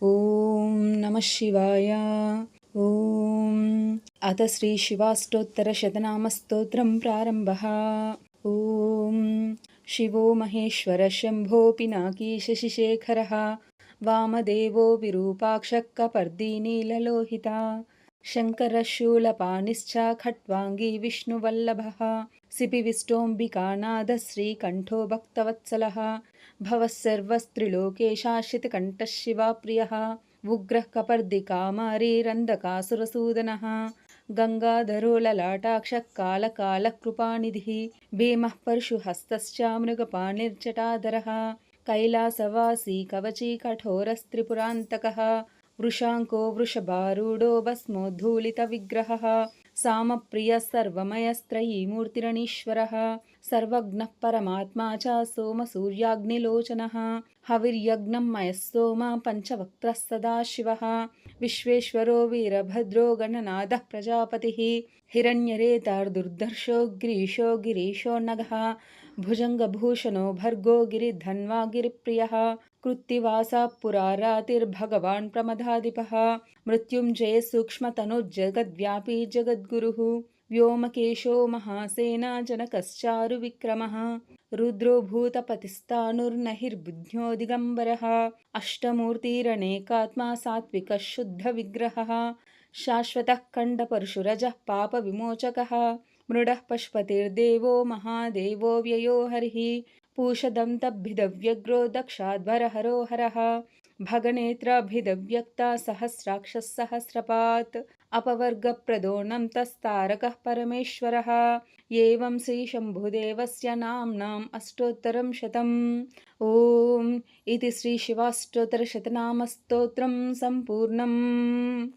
ఓం నమః శివాయ. ఓం అథ శ్రీ శివాష్టోత్తరశతనామస్తోత్రం ప్రారంభః. ఓం శివో మహేశ్వర శంభో పినాకీ శశిశేఖరః వామదేవో విరూపాక్షః కపర్దీ నీలలోహితా శంకరः శూలపాణిశ్చ ఖట్వాంగీ విష్ణువల్లభः సిపివిష్టోऽम्बिकानाथः श्रीकण्ठो भक्तवत्सलः भवः सर्वस्त्रिलोकेशाश्रितकण्ठः शिवाप्रियः उग्रः कपर्दिकामारीरन्धकासुरसूदनः गङ्गाधरो ललाटाक्षः कालकालः कृपानिधिः भीमः परशुहस्तश्च मृगपाणिर्जटाधरः कैलासवासी कवची कठोरस्त्रिपुरान्तकः वृषाङ्को वृषभारूढो भस्मोद्धूलितविग्रहः सामप्रियः सर्वमयस्त्रयीमूर्तिरणीश्वरः सर्वज्ञः परमात्मा च सोमसूर्याग्निलोचनः हविर्यज्ञं मयः सोम पञ्चवक्त्रः सदाशिवः विश्वेश्वरो वीरभद्रो गणनाथः प्रजापतिः हिरण्यरेतर्दुर्धर्षो गिरीशो गिरीशो नगः भुजङ्गभूषणो भर्गो गिरिधन्वा गिरिप्रियः कृत्तिवासा पुरारातिर्भगवान् प्रमदाधिपः मृत्युञ्जय सूक्ष्मतनुर्जगद्व्यापी जगद्गुरुः व्योमकेशो महासेना जनकश्चारुविक्रमः रुद्रो भूतपतिस्तानुर्नहिर्बुद्ध्यो दिगम्बरः अष्टमूर्तिरनेकात्मा सात्विकः शुद्धविग्रहः शाश्वतः खण्डपरशुरजः पापविमोचकः मृडः पशुपतिर्देवो महादेवो व्ययो हरिः पूषदन्तभिदव्यग्रो दक्षाध्वरहरो हरः भगनेत्राभिदव्यक्ता सहस्राक्षः सहस्रपात् अपवर्गप्रदो तस्तारकः परमेश्वरः एवं श्रीशम्भुदेवस्य नाम्नाम् अष्टोत्तरं शतम्. ओम इति श्री शिवाष्टोत्तरशतनामस्तोत्रं सम्पूर्णम्.